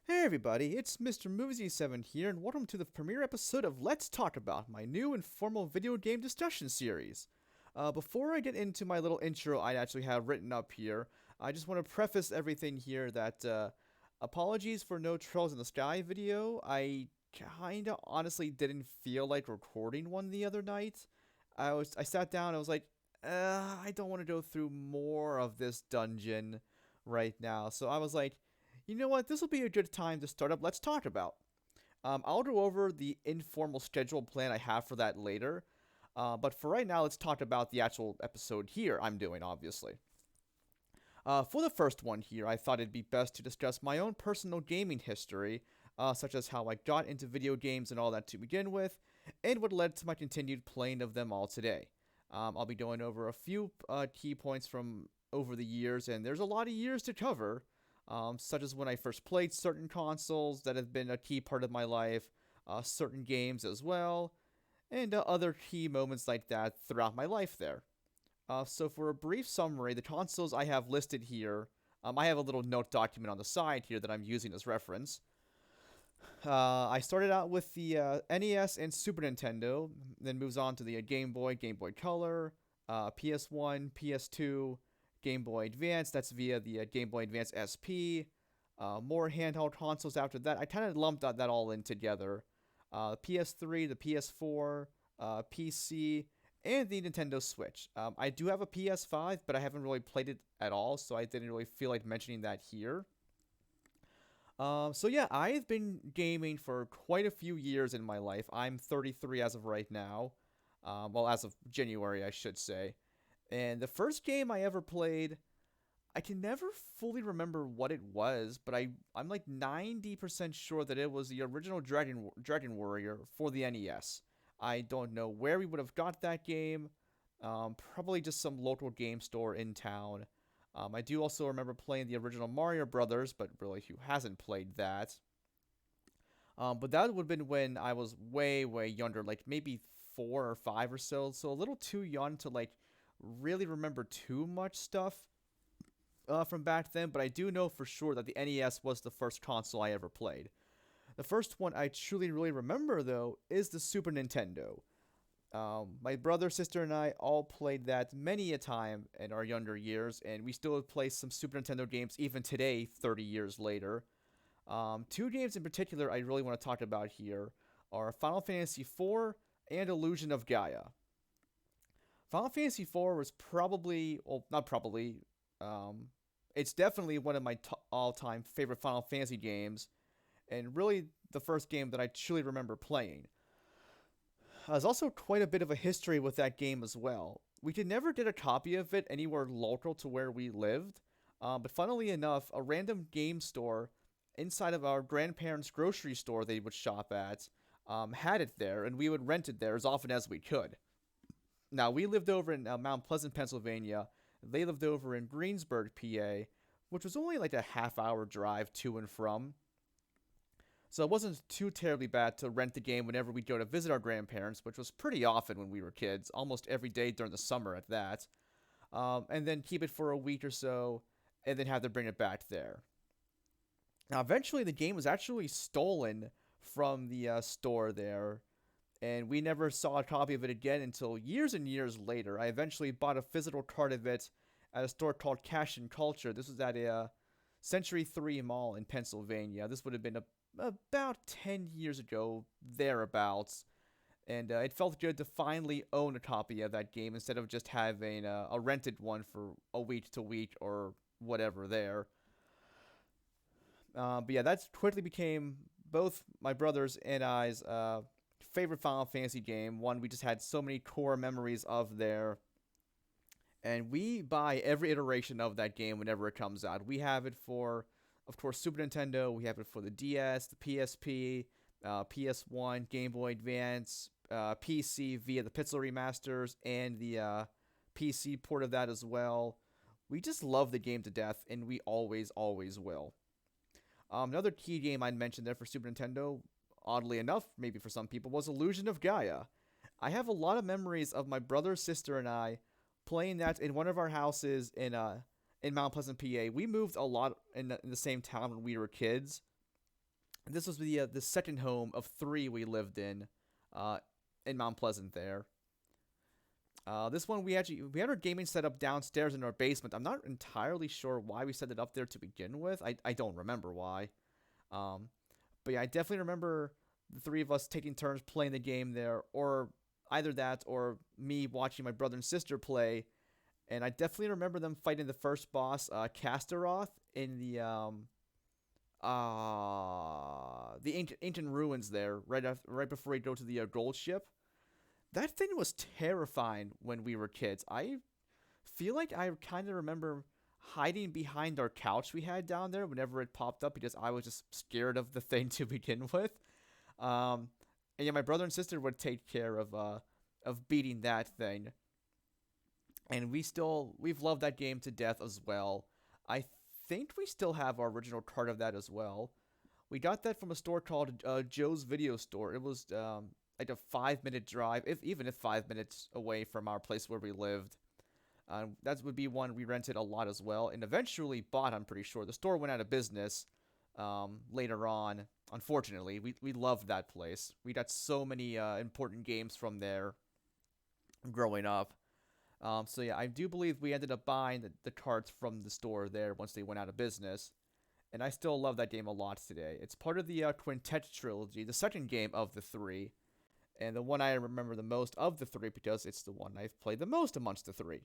Hey everybody, it's Mr. Movies7 here, and welcome to the premiere episode of Let's Talk About, my new informal video game discussion series. Before I get into my little intro I actually have written up here, I just want to preface everything here that apologies for no Trails in the Sky video. I kinda honestly didn't feel like recording one the other night. I sat down, I was like, I don't want to go through more of this dungeon right now. So I was like, you know what? This will be a good time to start up. Let's talk about. I'll go over the informal schedule plan I have for that later. But for right now, let's talk about the actual episode here I'm doing, obviously. For the first one here, I thought it'd be best to discuss my own personal gaming history, such as how I got into video games and all that to begin with, and what led to my continued playing of them all today. I'll be going over a few key points from over the years, and there's a lot of years to cover, such as when I first played certain consoles that have been a key part of my life, certain games as well, and other key moments like that throughout my life there. So for a brief summary, the consoles I have listed here, I have a little note document on the side here that I'm using as reference. I started out with the NES and Super Nintendo, then moves on to the Game Boy, Game Boy Color, PS1, PS2, Game Boy Advance. That's via the Game Boy Advance SP. More handheld consoles after that. I kind of lumped that all in together. PS3, the PS4, PC, and the Nintendo Switch. I do have a PS5, but I haven't really played it at all, so I didn't really feel like mentioning that here. So yeah, I've been gaming for quite a few years in my life. I'm 33 as of right now. Well, as of January, I should say. And the first game I ever played, I can never fully remember what it was, but I'm like 90% sure that it was the original Dragon Warrior for the NES. I don't know where we would have got that game. Probably just some local game store in town. I do also remember playing the original Mario Brothers, but really, who hasn't played that? But that would have been when I was way, way younger, like maybe 4 or 5 or so. So a little too young to like really remember too much stuff from back then. But I do know for sure that the NES was the first console I ever played. The first one I truly really remember though is the Super Nintendo. My brother, sister, and I all played that many a time in our younger years, and we still play some Super Nintendo games even today, 30 years later. Two games in particular I really want to talk about here are Final Fantasy IV and Illusion of Gaia. Final Fantasy IV was probably, well, not probably, um, it's definitely one of my all-time favorite Final Fantasy games, and really the first game that I truly remember playing. There's also quite a bit of a history with that game as well. We could never get a copy of it anywhere local to where we lived, but funnily enough, a random game store inside of our grandparents' grocery store they would shop at had it there, and we would rent it there as often as we could. Now, we lived over in Mount Pleasant, Pennsylvania. They lived over in Greensburg, PA, which was only like a half-hour drive to and from. So it wasn't too terribly bad to rent the game whenever we'd go to visit our grandparents, which was pretty often when we were kids, almost every day during the summer at that. And then keep it for a week or so, and then have to bring it back there. Now, eventually, the game was actually stolen from the store there, and we never saw a copy of it again until years and years later. I eventually bought a physical card of it at a store called Cash and Culture. This was at a Century 3 Mall in Pennsylvania. This would have been about 10 years ago, thereabouts. And it felt good to finally own a copy of that game instead of just having a rented one for a week to week or whatever there. But yeah, that quickly became both my brother's and I's favorite Final Fantasy game. One we just had so many core memories of there. And we buy every iteration of that game whenever it comes out. We have it for, of course, Super Nintendo. We have it for the DS, the PSP, PS1, Game Boy Advance, PC via the Pixel remasters, and the PC port of that as well. We just love the game to death, and we always, always will. Another key game I'd mentioned there for Super Nintendo, oddly enough, maybe for some people, was Illusion of Gaia. I have a lot of memories of my brother, sister, and I playing that in one of our houses in Mount Pleasant, PA. We moved a lot in the same town when we were kids, This was the second home of three we lived uh, in Mount Pleasant there. This one we had our gaming set up downstairs in our basement. I'm not entirely sure why we set it up there to begin with. I don't remember why. Um, but yeah, I definitely remember the three of us taking turns playing the game there, or either that or me watching my brother and sister play. And I definitely remember them fighting the first boss, Castaroth, in the ancient ruins there, right before we go to the gold ship. That thing was terrifying when we were kids. I feel like I kind of remember hiding behind our couch we had down there whenever it popped up because I was just scared of the thing to begin with. Um, and yeah, my brother and sister would take care of beating that thing, and we've loved that game to death as well. I think we still have our original card of that as well. We got that from a store called Joe's Video Store. It was like a 5 minute drive, if even if 5 minutes away from our place where we lived. That would be one we rented a lot as well, and eventually bought. I'm pretty sure the store went out of business later on. Unfortunately, we loved that place. We got so many important games from there growing up. So yeah, I do believe we ended up buying the cards from the store there once they went out of business, and I still love that game a lot today. It's part of the Quintet trilogy, the second game of the three, and the one I remember the most of the three because it's the one I've played the most amongst the three.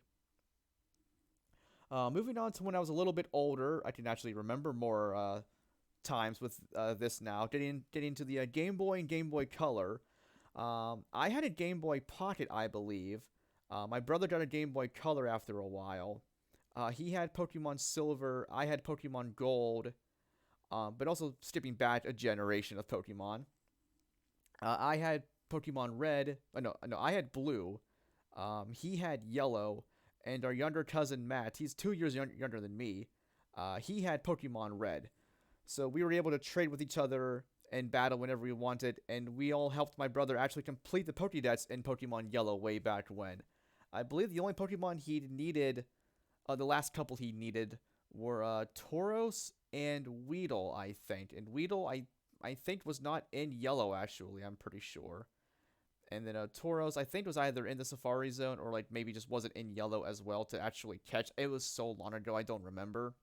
Moving on to when I was a little bit older, I can actually remember more times with this now. Getting to the Game Boy and Game Boy Color. I had a Game Boy Pocket, I believe. My brother got a Game Boy Color after a while. He had Pokemon Silver. I had Pokemon Gold. But also skipping back a generation of Pokemon. I had Pokemon Red. No, I had Blue. He had Yellow, and our younger cousin Matt, he's 2 years younger than me. He had Pokemon Red, so we were able to trade with each other and battle whenever we wanted, and we all helped my brother actually complete the Pokédex in Pokemon Yellow way back when. I believe the only Pokemon he needed, the last couple he needed, were Tauros and Weedle, I think. And Weedle, I think, was not in Yellow, actually, I'm pretty sure. And then Tauros, I think, was either in the Safari Zone or like maybe just wasn't in Yellow as well to actually catch. It was so long ago, I don't remember.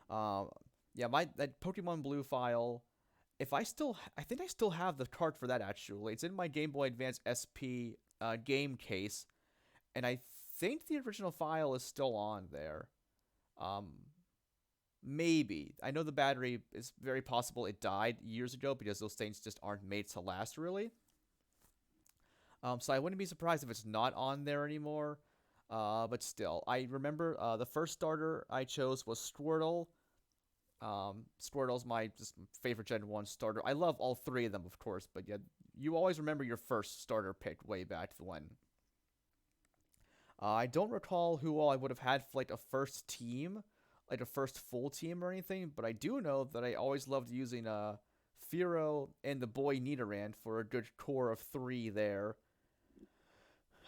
Um, yeah, my that Pokemon Blue file. If I still, I think I still have the card for that actually. It's in my Game Boy Advance SP game case, and I think the original file is still on there. Um, maybe I know the battery is very possible it died years ago because those things just aren't made to last really. So I wouldn't be surprised if it's not on there anymore. But still, I remember the first starter I chose was Squirtle. Squirtle's my just favorite Gen 1 starter. I love all three of them, of course, but yeah, you always remember your first starter pick way back when. I don't recall who all I would have had for like a first team, like a first full team or anything, but I do know that I always loved using Firo and the boy Nidoran for a good core of three there.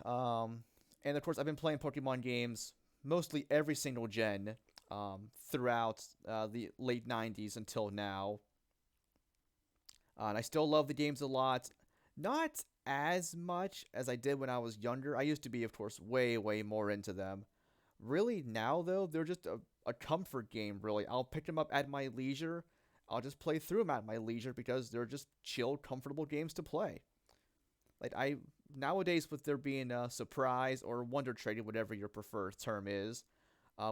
Um, and of course, I've been playing Pokemon games mostly every single gen throughout the late 90s until now. And I still love the games a lot. Not as much as I did when I was younger. I used to be, of course, way, way more into them. Really, now, though, they're just a comfort game, really. I'll pick them up at my leisure. I'll just play through them at my leisure because they're just chill, comfortable games to play. Like, nowadays, with there being a surprise or wonder trading, whatever your preferred term is,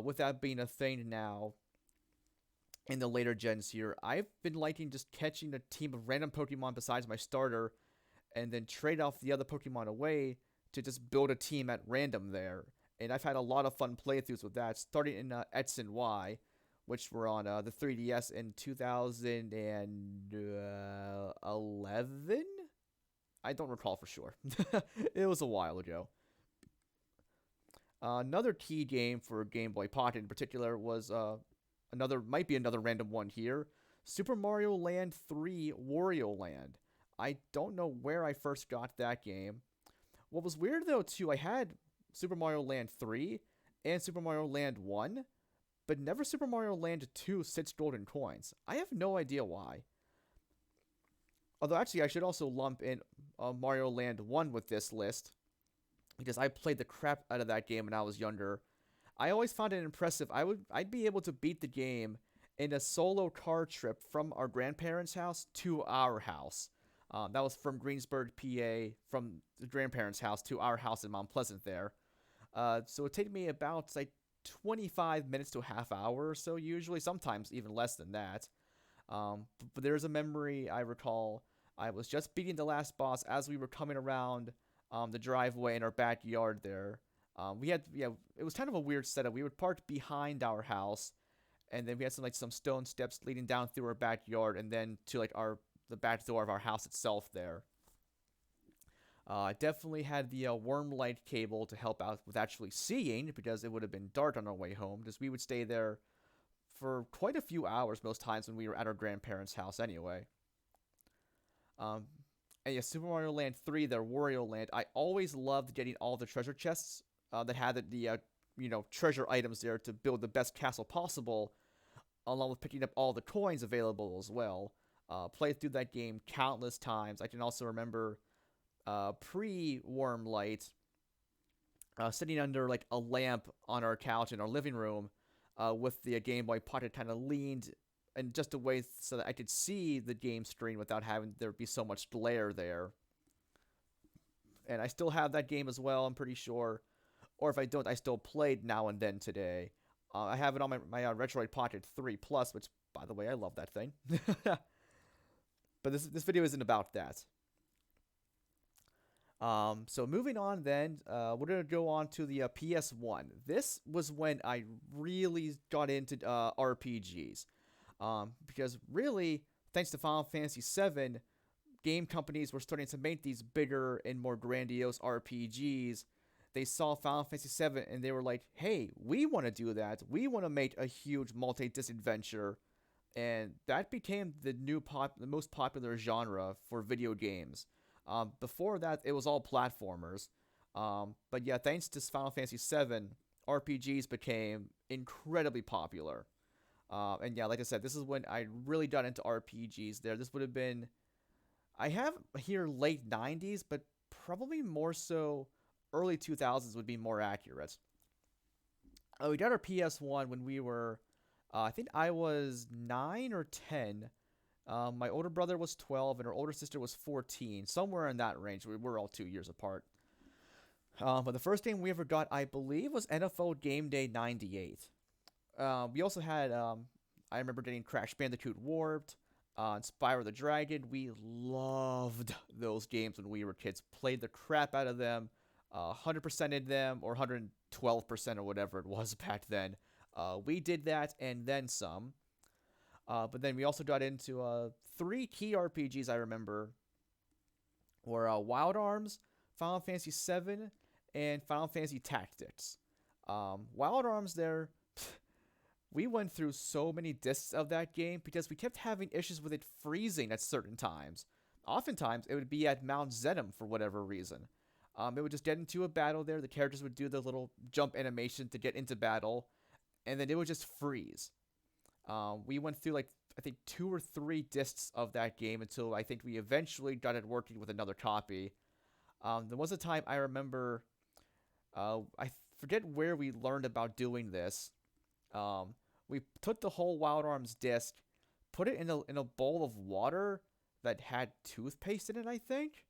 with that being a thing now in the later gens here, I've been liking just catching a team of random Pokemon besides my starter and then trade off the other Pokemon away to just build a team at random there. And I've had a lot of fun playthroughs with that, starting in X and Y, which were on the 3DS in 2011? I don't recall for sure. It was a while ago. Another key game for Game Boy Pocket in particular was might be another random one here, Super Mario Land 3 Wario Land. I don't know where I first got that game. What was weird though too, I had Super Mario Land 3 and Super Mario Land 1, but never Super Mario Land 2 6 golden coins. I have no idea why. Although, actually, I should also lump in Mario Land 1 with this list, because I played the crap out of that game when I was younger. I always found it impressive. I'd be able to beat the game in a solo car trip from our grandparents' house to our house. That was from Greensburg, PA, from the grandparents' house to our house in Mount Pleasant there. So it took me about like 25 minutes to a half hour or so, usually, sometimes even less than that. But there's a memory I recall. I was just beating the last boss as we were coming around the driveway in our backyard there. It was kind of a weird setup. We would park behind our house, and then we had some stone steps leading down through our backyard, and then to like the back door of our house itself there. I definitely had the worm light cable to help out with actually seeing, because it would have been dark on our way home, because we would stay there for quite a few hours most times when we were at our grandparents' house anyway. Um, and yeah, Super Mario Land 3, their Wario Land, I always loved getting all the treasure chests that had the treasure items there to build the best castle possible, along with picking up all the coins available as well. Played through that game countless times. I can also remember pre-Worm Light, sitting under like a lamp on our couch in our living room, with the Game Boy Pocket kind of leaned in just a way so that I could see the game screen without having there be so much glare there. And I still have that game as well, I'm pretty sure. Or if I don't, I still play it now and then today. I have it on my Retroid Pocket 3 Plus, which, by the way, I love that thing. But this video isn't about that. So moving on then, we're going to go on to the PS1. This was when I really got into RPGs. Because really, thanks to Final Fantasy VII, game companies were starting to make these bigger and more grandiose RPGs. They saw Final Fantasy VII and they were like, hey, we want to do that. We want to make a huge multi-disc adventure. And that became the most popular genre for video games. Before that, it was all platformers. But yeah, thanks to Final Fantasy VII, RPGs became incredibly popular. And yeah, like I said, this is when I really got into RPGs there. This would have been, I have here late 90s, but probably more so early 2000s would be more accurate. We got our PS1 when we were, I think I was 9 or 10. My older brother was 12 and our older sister was 14, somewhere in that range. We were all 2 years apart. But the first game we ever got, I believe, was NFL Game Day 98. We also had, I remember getting Crash Bandicoot Warped, and Spyro the Dragon. We loved those games when we were kids. Played the crap out of them, 100%ed them, or 112% or whatever it was back then. We did that and then some. But then we also got into 3 key RPGs I remember were Wild Arms, Final Fantasy VII, and Final Fantasy Tactics. Wild Arms there, we went through so many discs of that game because we kept having issues with it freezing at certain times. Oftentimes, it would be at Mount Zenom for whatever reason. It would just get into a battle there, the characters would do the little jump animation to get into battle, and then it would just freeze. We went through, like, I think 2 or 3 discs of that game until I think we eventually got it working with another copy. There was a time I remember, I forget where we learned about doing this. We took the whole Wild Arms disc, put it in a bowl of water that had toothpaste in it, I think,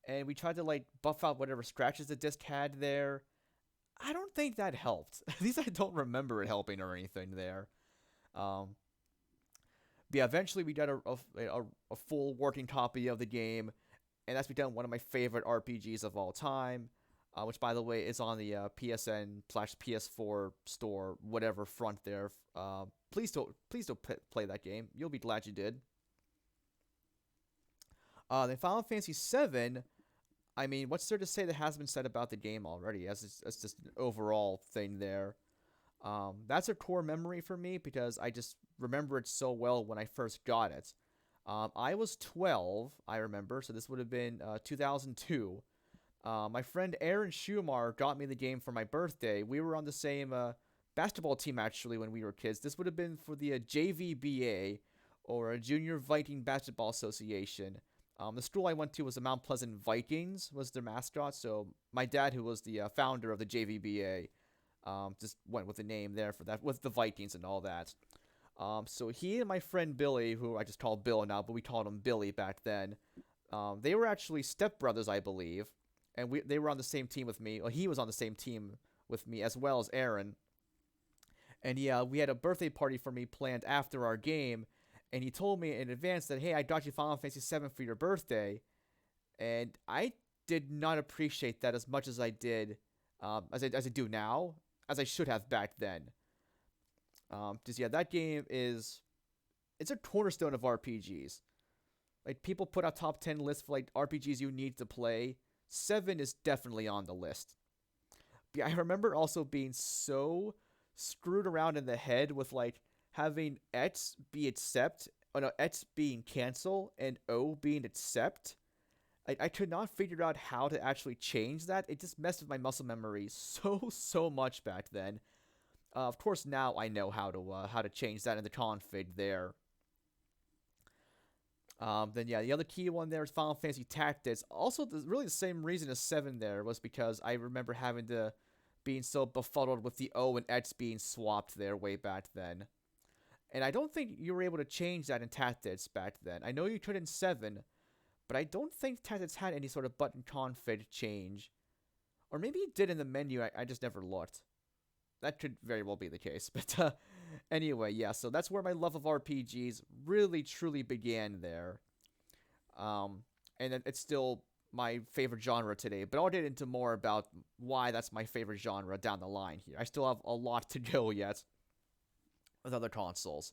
and we tried to like buff out whatever scratches the disc had there. I don't think that helped. At least I don't remember it helping or anything there. But yeah, eventually we got a full working copy of the game, and that's become one of my favorite RPGs of all time. Which, by the way, is on the PSN/PS4 store, whatever front there. Please don't play that game. You'll be glad you did. Then Final Fantasy VII. I mean, what's there to say that has been said about the game already? As just an overall thing there. That's a core memory for me because I just remember it so well when I first got it. I was 12, I remember, so this would have been 2002. My friend Aaron Schumar got me the game for my birthday. We were on the same basketball team actually when we were kids. This would have been for the JVBA, or a Junior Viking Basketball Association. The school I went to was the Mount Pleasant Vikings, was their mascot. So my dad, who was the founder of the JVBA, just went with the name there for that, with the Vikings and all that. So he and my friend Billy, who I just call Bill now, but we called him Billy back then. They were actually stepbrothers, I believe, and they were on the same team with me. Well, he was on the same team with me as well as Aaron. And yeah, we had a birthday party for me planned after our game, and he told me in advance that, hey, I got you Final Fantasy VII for your birthday, and I did not appreciate that as much as I did, as I do now, as I should have back then. Just yeah, that game it's a cornerstone of RPGs. Like, people put out top 10 lists for like RPGs you need to play. 7 is definitely on the list. Yeah, I remember also being so screwed around in the head with like having X be accept, oh no, X being cancel and O being accept. I could not figure out how to actually change that. It just messed with my muscle memory so much back then. Of course, now I know how to change that in the config there. Then yeah, the other key one there is Final Fantasy Tactics. Also, really the same reason as 7 there was because I remember having to being so befuddled with the O and X being swapped there way back then. And I don't think you were able to change that in Tactics back then. I know you could in 7, but I don't think Tactics had any sort of button config change. Or maybe it did in the menu, I just never looked. That could very well be the case. But anyway, yeah, so that's where my love of RPGs really, truly began there. And it's still my favorite genre today, but I'll get into more about why that's my favorite genre down the line here. I still have a lot to go yet with other consoles.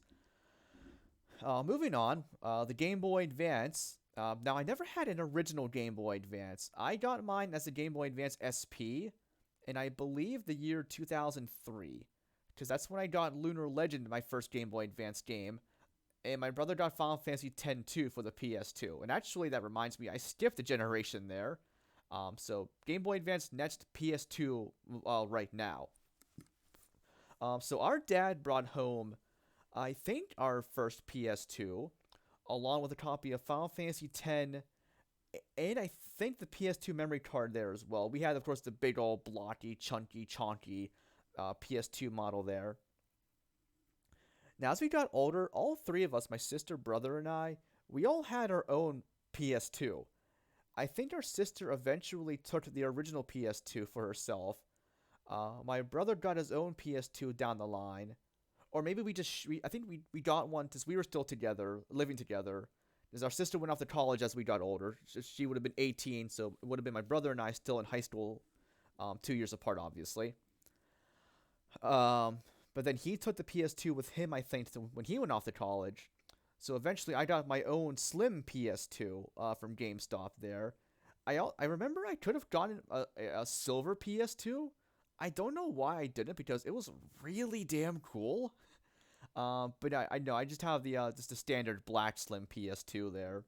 Moving on, the Game Boy Advance. Now, I never had an original Game Boy Advance. I got mine as a Game Boy Advance SP, and I believe the year 2003, because that's when I got Lunar Legend, my first Game Boy Advance game, and my brother got Final Fantasy X-2 for the PS2. And actually, that reminds me, I skipped a generation there. So Game Boy Advance next, PS2 right now. So our dad brought home, I think, our first PS2, along with a copy of Final Fantasy X, and I think the PS2 memory card there as well. We had, of course, the big old blocky, chunky, chonky PS2 model there. Now, as we got older, all three of us, my sister, brother, and I, we all had our own PS2. I think our sister eventually took the original PS2 for herself. My brother got his own PS2 down the line. Or maybe I think we got one because we were still together, living together. Because our sister went off to college as we got older. She would have been 18, so it would have been my brother and I still in high school, 2 years apart, obviously. But then he took the PS2 with him, I think, when he went off to college. So eventually I got my own slim PS2 from GameStop there. I remember I could have gotten a silver PS2. I don't know why I didn't, because it was really damn cool. But I know I just have the standard black slim PS2 there.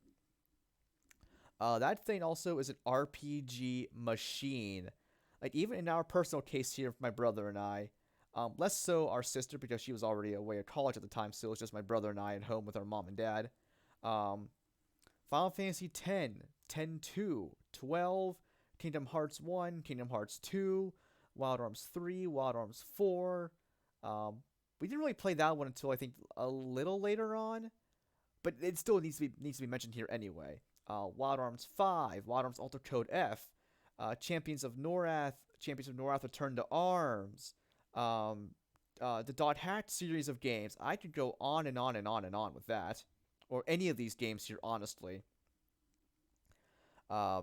That thing also is an RPG machine. Like, even in our personal case here, my brother and I, less so our sister, because she was already away at college at the time, so it was just my brother and I at home with our mom and dad. Final Fantasy X, X-2, 12, Kingdom Hearts 1, Kingdom Hearts 2, Wild Arms 3, Wild Arms 4. We didn't really play that one until I think a little later on, but it still needs to be mentioned here anyway. Wild Arms 5, Wild Arms Alter Code F, Champions of Norath Return to Arms, the Dot Hack series of games. I could go on and on and on and on with that, or any of these games here, honestly.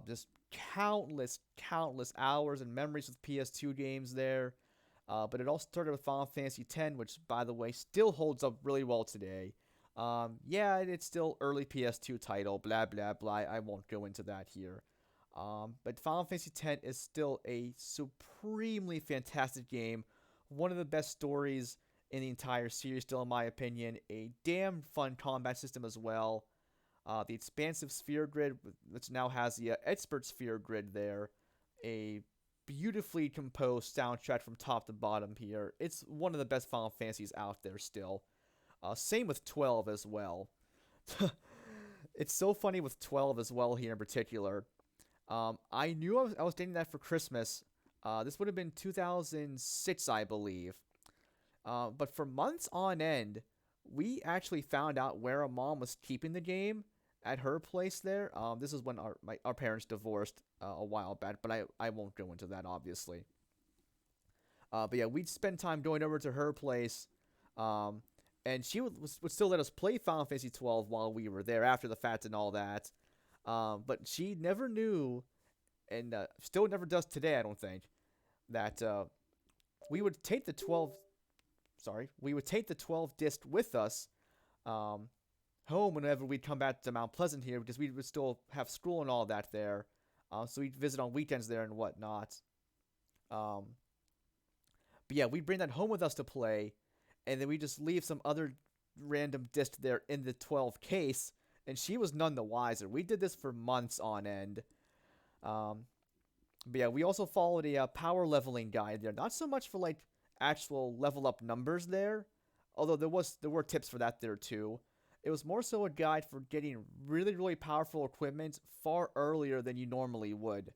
Just countless hours and memories with PS2 games there. But it all started with Final Fantasy X, which, by the way, still holds up really well today. Yeah, it's still early PS2 title, blah, blah, blah. I won't go into that here. But Final Fantasy X is still a supremely fantastic game. One of the best stories in the entire series, still in my opinion. A damn fun combat system as well. The expansive sphere grid, which now has the expert sphere grid there. A beautifully composed soundtrack from top to bottom here. It's one of the best Final Fantasies out there still. Same with 12 as well. It's so funny with 12 as well here in particular. I knew I was dating that for Christmas. This would have been 2006, I believe. But for months on end, we actually found out where our mom was keeping the game at her place there. This is when our parents divorced a while back, but I won't go into that obviously. But yeah, we'd spend time going over to her place, and she would still let us play Final Fantasy 12 while we were there after the fact and all that. But she never knew, and still never does today, I don't think, that we would take the 12. Sorry, we would take the 12 disc with us home whenever we'd come back to Mount Pleasant here because we would still have school and all that there. So we'd visit on weekends there and whatnot. But yeah, we'd bring that home with us to play, and then we just leave some other random disc there in the 12 case, and she was none the wiser. We did this for months on end. But yeah, we also followed a power leveling guide there. Not so much for like actual level up numbers there, although there were tips for that there too. It was more so a guide for getting really powerful equipment far earlier than you normally would.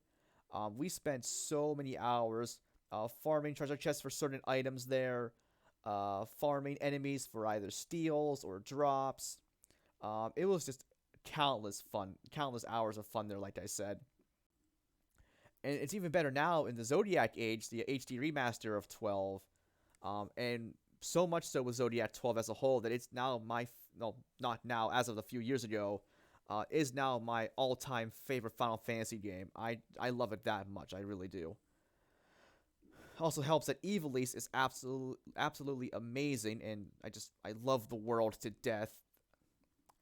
We spent so many hours farming treasure chests for certain items there, farming enemies for either steals or drops. It was just countless hours of fun there, like I said. And it's even better now in the Zodiac Age, the HD remaster of 12, and so much so with Zodiac 12 as a whole that it's now not now, as of a few years ago, is now my all-time favorite Final Fantasy game. I love it that much, I really do. Also helps that Ivalice is absolutely amazing, and I love the world to death.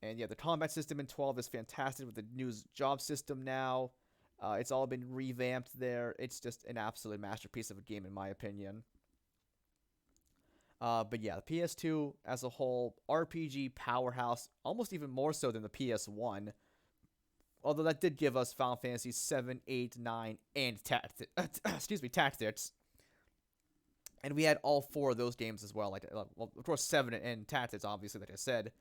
And yeah, the combat system in 12 is fantastic with the new job system now. It's all been revamped there. It's just an absolute masterpiece of a game, in my opinion. But yeah, the PS2 as a whole, RPG powerhouse, almost even more so than the PS1. Although that did give us Final Fantasy 7, 8, 9, and Tactics. And we had all four of those games as well. Like, well, of course, 7 and Tactics, obviously, like I said.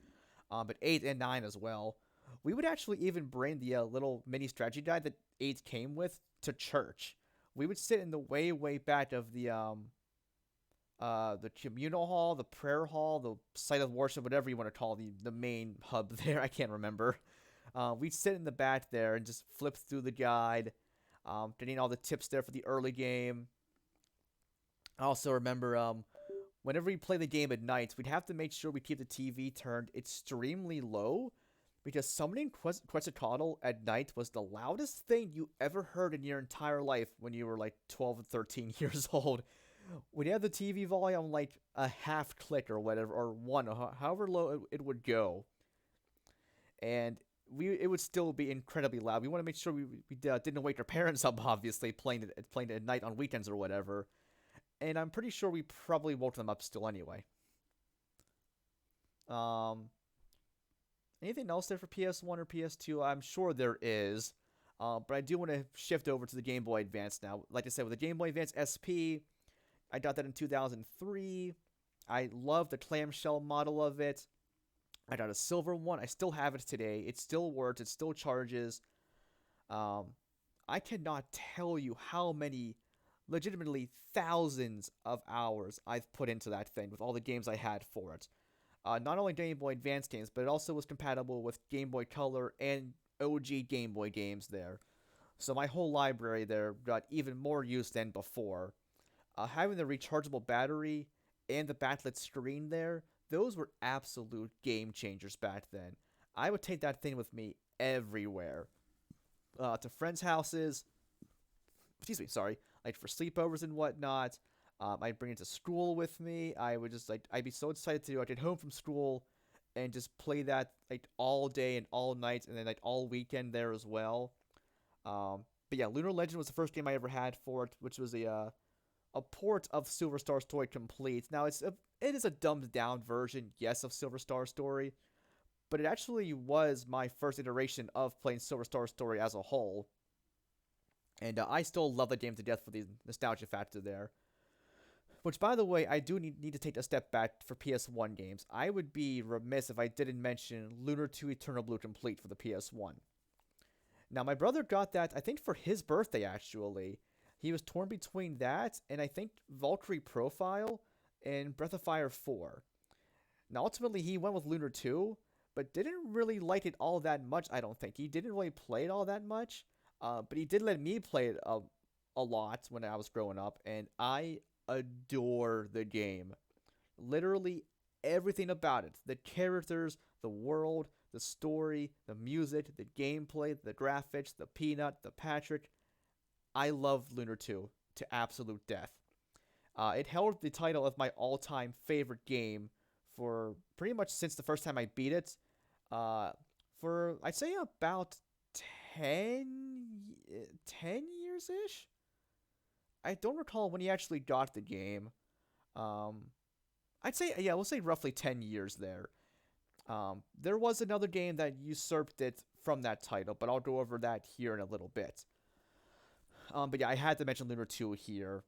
But 8 and 9 as well. We would actually even bring the little mini strategy guide that 8 came with to church. We would sit in the way back of the communal hall, the prayer hall, the site of worship, whatever you want to call the main hub there. I can't remember. We'd sit in the back there and just flip through the guide, getting all the tips there for the early game. I also remember whenever we play the game at night, we'd have to make sure we keep the TV turned extremely low, because summoning Quetzalcoatl at night was the loudest thing you ever heard in your entire life when you were like 12 and 13 years old. When you had the TV volume like a half click or whatever, or one, however low it would go, and it would still be incredibly loud. We want to make sure we didn't wake our parents up, obviously, playing it at night on weekends or whatever. And I'm pretty sure we probably woke them up still anyway. Anything else there for PS1 or PS2? I'm sure there is. But I do want to shift over to the Game Boy Advance now. Like I said, with the Game Boy Advance SP, I got that in 2003. I love the clamshell model of it. I got a silver one. I still have it today. It still works. It still charges. I cannot tell you how many, legitimately thousands of hours I've put into that thing with all the games I had for it. Not only Game Boy Advance games, but it also was compatible with Game Boy Color and OG Game Boy games there. So my whole library there got even more use than before. Having the rechargeable battery and the backlit screen there, those were absolute game changers back then. I would take that thing with me everywhere. To friends' houses, like for sleepovers and whatnot. I'd bring it to school with me. I'd be so excited to get home from school and just play that like all day and all night, and then like all weekend there as well. But yeah, Lunar Legend was the first game I ever had for it, which was a port of Silver Star Story Complete. Now it is a dumbed down version, yes, of Silver Star Story, but it actually was my first iteration of playing Silver Star Story as a whole. And I still love the game to death for the nostalgia factor there. Which, by the way, I do need to take a step back for PS1 games. I would be remiss if I didn't mention Lunar 2 Eternal Blue Complete for the PS1. Now, my brother got that, I think, for his birthday, actually. He was torn between that and I think Valkyrie Profile and Breath of Fire 4. Now, ultimately, he went with Lunar 2, but didn't really like it all that much, I don't think. He didn't really play it all that much, but he did let me play it a lot when I was growing up, and I adore the game. Literally everything about it, the characters, the world, the story, the music, the gameplay, the graphics, the Peanut, the Patrick. I love Lunar 2 to absolute death. It held the title of my all time favorite game for pretty much since the first time I beat it. Uh, for, I'd say, about 10 years ish? I don't recall when he actually got the game. Um, I'd say, yeah, we'll say roughly 10 years there. There was another game that usurped it from that title, but I'll go over that here in a little bit. But yeah, I had to mention Lunar 2 here.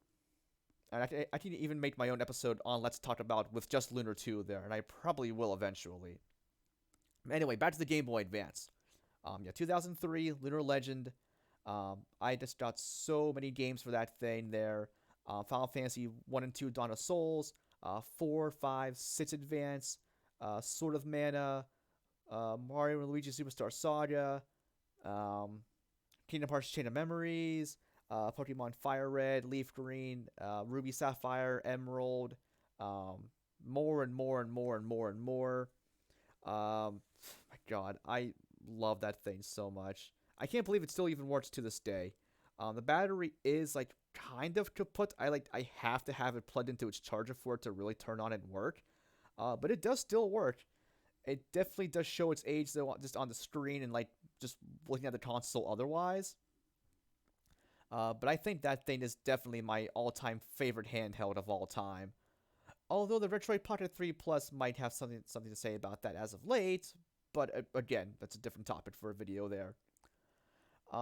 And I can even make my own episode on Let's Talk About with just Lunar 2 there, and I probably will eventually. Anyway, back to the Game Boy Advance. Yeah, 2003, Lunar Legend. I just got so many games for that thing there. Final Fantasy 1 and 2 Dawn of Souls, 4, 5, 6 Advance, Sword of Mana, Mario and Luigi Superstar Saga, Kingdom Hearts Chain of Memories, Pokemon Fire Red, Leaf Green, Ruby Sapphire, Emerald, more and more and more and more and more. My God, I love that thing so much. I can't believe it still even works to this day. The battery is like kind of kaput. I have to have it plugged into its charger for it to really turn on and work. But it does still work. It definitely does show its age though, just on the screen and like just looking at the console otherwise. But I think that thing is definitely my all-time favorite handheld of all time. Although the Retroid Pocket 3 Plus might have something to say about that as of late, but again, that's a different topic for a video there.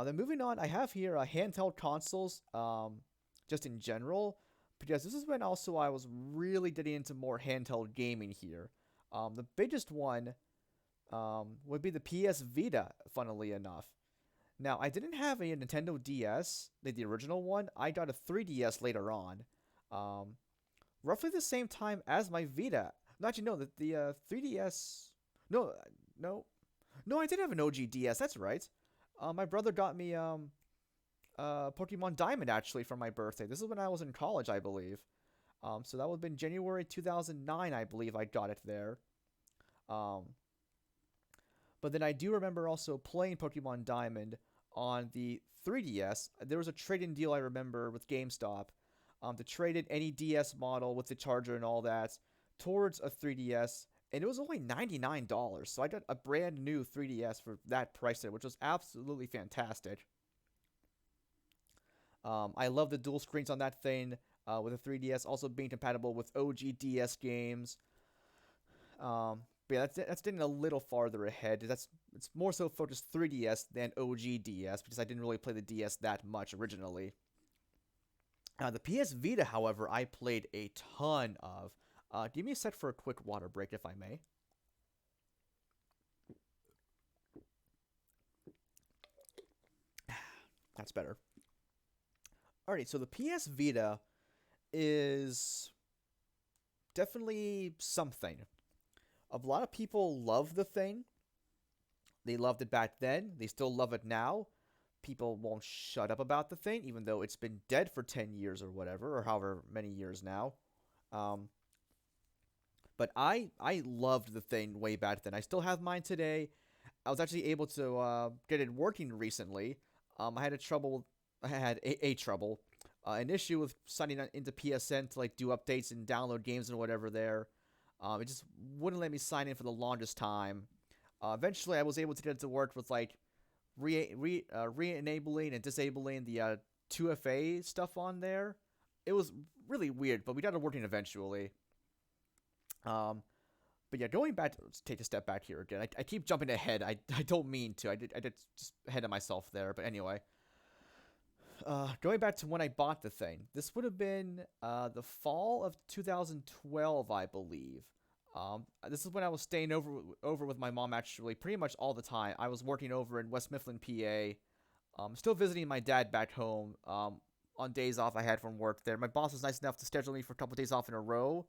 Then moving on, I have here handheld consoles, just in general, because this is when also I was really getting into more handheld gaming here. The biggest one would be the PS Vita, funnily enough. Now, I didn't have a Nintendo DS, like the original one. I got a 3DS later on. Roughly the same time as my Vita. No, actually, no, the 3DS... No, no. No, I did have an OG DS, that's right. My brother got me Pokemon Diamond, actually, for my birthday. This is when I was in college, I believe. So that would have been January 2009, I believe I got it there. But then I do remember also playing Pokemon Diamond on the 3DS. There was a trade-in deal I remember with GameStop to trade in any DS model with the charger and all that towards a 3DS, and it was only $99. So I got a brand new 3DS for that price there, which was absolutely fantastic. I love the dual screens on that thing with a 3DS, also being compatible with OG DS games. But yeah, that's getting a little farther ahead. It's more so focused 3DS than OG DS because I didn't really play the DS that much originally. The PS Vita, however, I played a ton of. Give me a sec for a quick water break, if I may. That's better. Alright, so the PS Vita is definitely something. A lot of people love the thing. They loved it back then. They still love it now. People won't shut up about the thing, even though it's been dead for 10 years or whatever, or however many years now. But I loved the thing way back then. I still have mine today. I was actually able to get it working recently. I had an issue with signing into PSN to like do updates and download games and whatever there. It just wouldn't let me sign in for the longest time. Eventually, I was able to get it to work with like re-enabling and disabling the 2FA stuff on there. It was really weird, but we got it working eventually. But yeah, going back, let's take a step back here again. I keep jumping ahead. I don't mean to. I did just ahead of myself there. But anyway, Going back to when I bought the thing, this would have been the fall of 2012, I believe. This is when I was staying over with my mom actually, pretty much all the time. I was working over in West Mifflin, PA. Still visiting my dad back home. On days off I had from work there. My boss was nice enough to schedule me for a couple of days off in a row,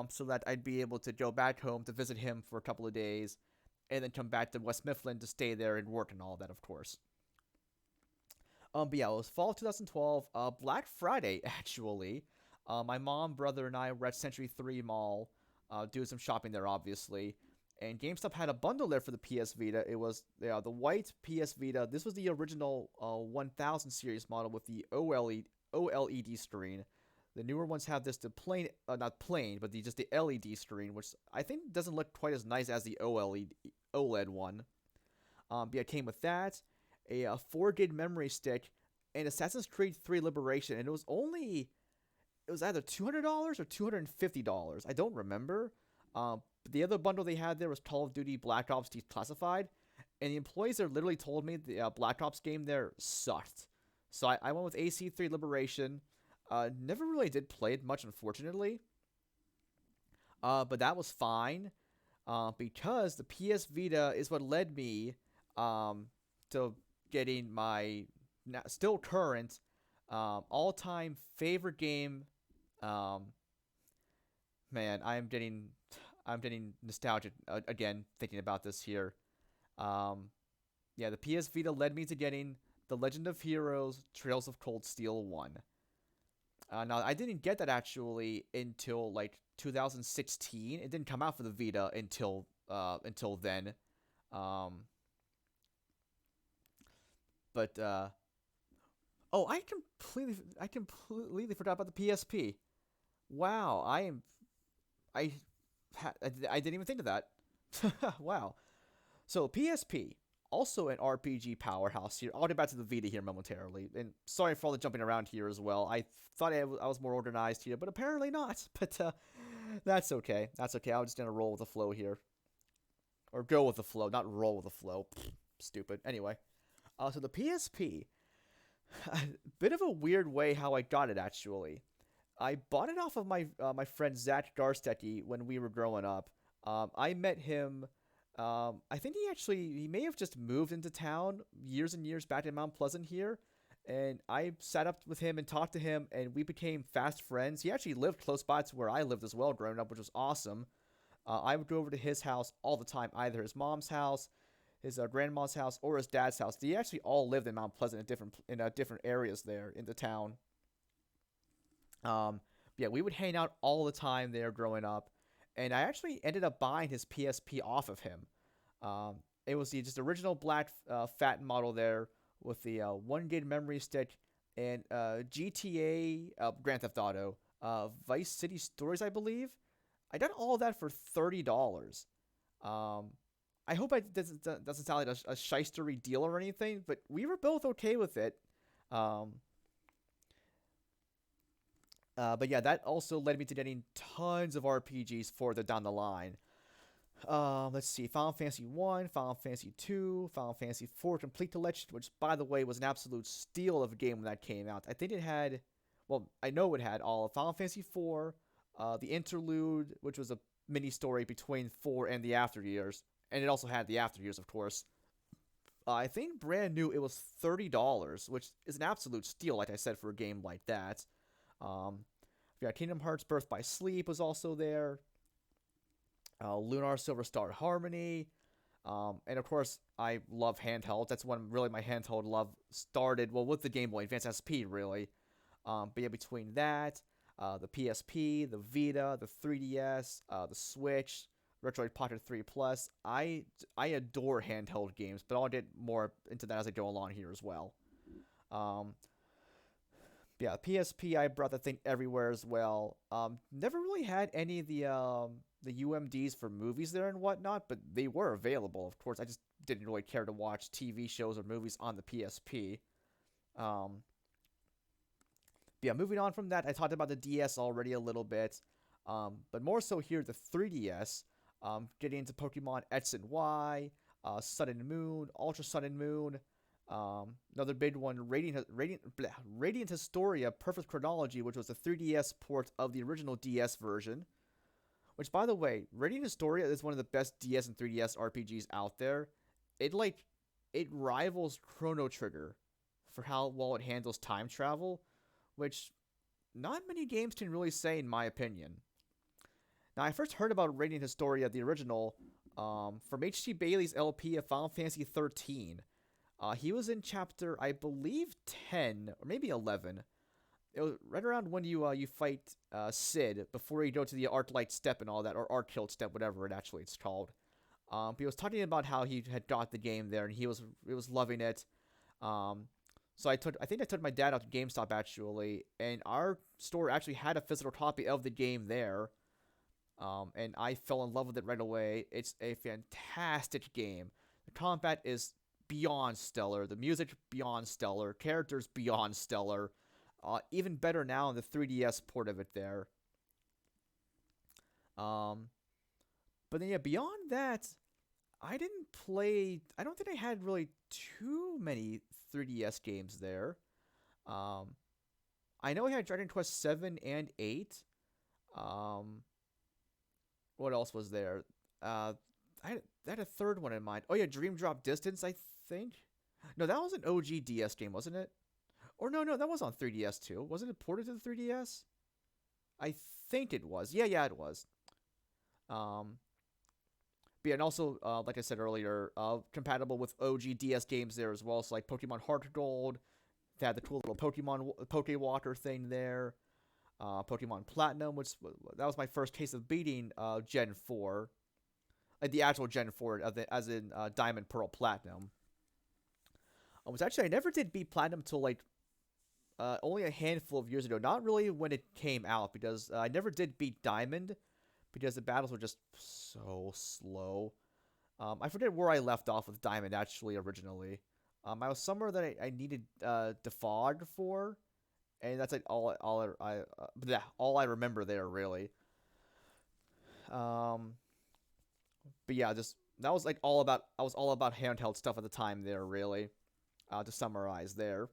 so that I'd be able to go back home to visit him for a couple of days, and then come back to West Mifflin to stay there and work and all that, of course. But yeah, it was fall 2012. Black Friday actually. My mom, brother, and I were at Century 3 Mall, doing some shopping there, obviously. And GameStop had a bundle there for the PS Vita. It was the white PS Vita. This was the original 1000 series model with the OLED screen. The newer ones have this the plain, not plain, but just the LED screen, which I think doesn't look quite as nice as the OLED one. Yeah, it came with that, a 4 gig memory stick, and Assassin's Creed 3 Liberation, and it was either $200 or $250. I don't remember. The other bundle they had there was Call of Duty Black Ops Declassified, and the employees there literally told me the Black Ops game there sucked. So I went with AC3 Liberation. Never really did play it much, unfortunately. But that was fine, because the PS Vita is what led me to getting my still current all-time favorite game. Um, Man, I'm getting nostalgic again thinking about this here. Um, yeah, the PS Vita led me to getting The Legend of Heroes: Trails of Cold Steel 1. Now I didn't get that actually until like 2016. It didn't come out for the Vita until then. Um, but oh, I completely forgot about the PSP. Wow, I I didn't even think of that. Wow. So PSP, also an RPG powerhouse here. I'll get back to the Vita here momentarily. And sorry for all the jumping around here as well. I thought I was more organized here, but apparently not. But that's okay. That's okay. I'm just gonna roll with the flow here, or go with the flow, not roll with the flow. Stupid. Anyway, so the PSP, a bit of a weird way how I got it actually. I bought it off of my friend Zach Garstecki when we were growing up. I met him. I think he may have just moved into town years and years back in Mount Pleasant here, and I sat up with him and talked to him, and we became fast friends. He actually lived close by to where I lived as well, growing up, which was awesome. I would go over to his house all the time, either his mom's house, his grandma's house, or his dad's house. They actually all lived in Mount Pleasant in different areas there in the town. Um, yeah, we would hang out all the time there growing up, and I actually ended up buying his PSP off of him. Um, it was the just original black fat model there with the 1 gig memory stick and GTA, Grand Theft Auto, Vice City Stories, I believe. I got all of that for $30. Um, I hope I doesn't sound like a shystery deal or anything, but we were both okay with it. Um, but yeah, that also led me to getting tons of RPGs further down the line. Let's see, Final Fantasy 1, Final Fantasy 2, Final Fantasy 4 Complete Collection, which, by the way, was an absolute steal of a game when that came out. I think it had, well, I know it had all of Final Fantasy 4, the interlude, which was a mini story between 4 and the After Years, and it also had the After Years, of course. I think brand new it was $30, which is an absolute steal, like I said, for a game like that. Um, yeah, Kingdom Hearts Birth by Sleep was also there. Lunar Silver Star Harmony. And of course, I love handhelds. That's when really my handheld love started. Well, with the Game Boy Advance SP, really. But yeah, between that, the PSP, the Vita, the 3DS, the Switch, Retroid Pocket 3 Plus, I adore handheld games, but I'll get more into that as I go along here as well. Um, yeah, PSP, I brought that thing everywhere as well. Never really had any of the UMDs for movies there and whatnot, but they were available. Of course, I just didn't really care to watch TV shows or movies on the PSP. Um, yeah, moving on from that, I talked about the DS already a little bit, but more so here the 3DS. Getting into Pokemon X and Y, Sun and Moon, Ultra Sun and Moon. Another big one, Radiant Historia Perfect Chronology, which was the 3DS port of the original DS version. Which, by the way, Radiant Historia is one of the best DS and 3DS RPGs out there. It like it rivals Chrono Trigger for how well it handles time travel, which not many games can really say, in my opinion. Now, I first heard about Radiant Historia, the original, from H.C. Bailey's LP of Final Fantasy 13. He was in chapter, I believe, 10 or maybe 11. It was right around when you fight Sid before you go to the Arc-Light Step and all that, or Arc-Hilt Step, whatever it actually it's called. He was talking about how he had got the game there and he was loving it. So I think I took my dad out to GameStop actually, and our store actually had a physical copy of the game there. And I fell in love with it right away. It's a fantastic game. The combat is beyond stellar. The music beyond stellar. Characters beyond stellar. Even better now in the 3DS port of it there. But then yeah, beyond that, I didn't play. I don't think I had really too many 3DS games there. Um, I know I had Dragon Quest 7 and 8. Um, what else was there? I had a third one in mind. Oh yeah, Dream Drop Distance, I think. No, that was an OG DS game, wasn't it? Or no, that was on 3DS too. Wasn't it ported to the 3DS? I think it was. Yeah, it was. Um, but yeah, and also, like I said earlier, compatible with OG DS games there as well. So like Pokemon Heart Gold, they had the cool little Pokemon Pokewalker thing there. Pokemon Platinum, which that was my first case of beating Gen 4, like the actual Gen 4, as in Diamond, Pearl, Platinum. Which actually I never did beat Platinum till like only a handful of years ago. Not really when it came out, because I never did beat Diamond because the battles were just so slow. I forget where I left off with Diamond actually originally. I was somewhere that I needed Defog for, and that's like all I remember there really. Um, but yeah, just that was like all about I was all about handheld stuff at the time there really. To summarize there.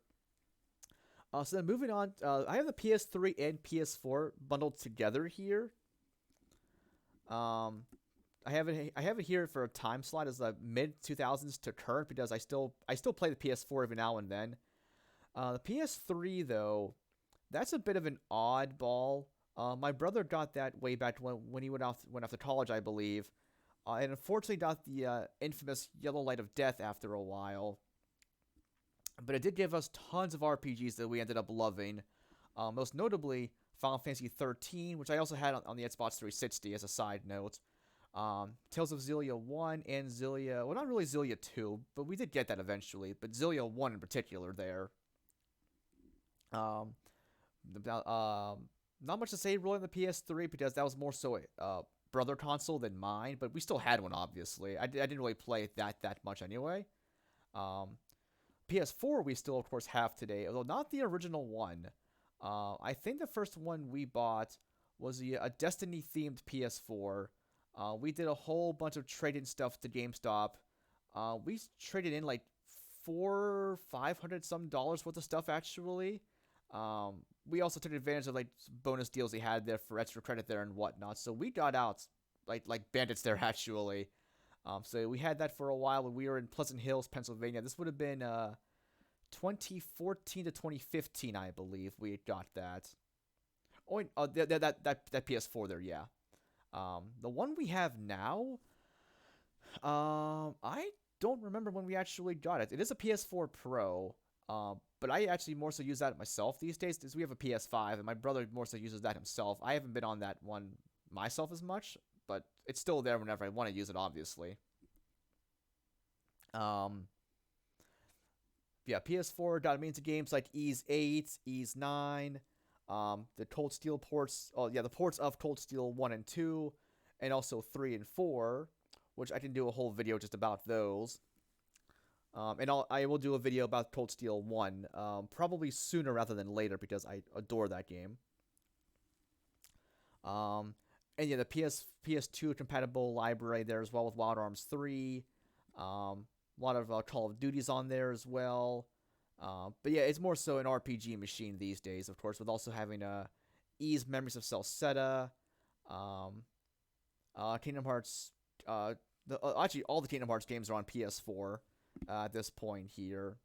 So then moving on, I have the PS3 and PS4 bundled together here. Um, I have it here for a time slot as the mid 2000s to current because I still play the PS4 every now and then. The PS3 though, that's a bit of an oddball. My brother got that way back when he went off to college, I believe, and unfortunately got the infamous Yellow Light of Death after a while. But it did give us tons of RPGs that we ended up loving. Most notably, Final Fantasy 13, which I also had on the Xbox 360 as a side note. Tales of Xillia 1 and Xillia... Well, not really Xillia 2, but we did get that eventually. But Xillia 1 in particular there. Um, not much to say really on the PS3 because that was more so a brother console than mine. But we still had one, obviously. I didn't really play it that much anyway. PS4 we still, of course, have today, although not the original one. I think the first one we bought was a Destiny-themed PS4. We did a whole bunch of trading stuff to GameStop. We traded in like $500 some dollars worth of stuff, actually. We also took advantage of like bonus deals they had there for extra credit there and whatnot. So we got out like bandits there, actually. So we had that for a while when we were in Pleasant Hills, Pennsylvania. This would have been 2014 to 2015, I believe. We got that. Oh, that PS4 there, yeah. The one we have now, I don't remember when we actually got it. It is a PS4 Pro, but I actually more so use that myself these days because we have a PS5, and my brother more so uses that himself. I haven't been on that one myself as much, but it's still there whenever I want to use it, obviously. Yeah, PS4 got me into games like Ys 8, Ys 9, the Cold Steel ports. Oh, yeah, the ports of Cold Steel 1 and 2, and also 3 and 4, which I can do a whole video just about those. And I will do a video about Cold Steel 1, probably sooner rather than later because I adore that game. And yeah, the PS2 compatible library there as well with Wild Arms 3. A lot of Call of Duties on there as well. But yeah, it's more so an RPG machine these days, of course, with also having Ease Memories of Celceta, um, Kingdom Hearts. Actually, all the Kingdom Hearts games are on PS4 at this point here.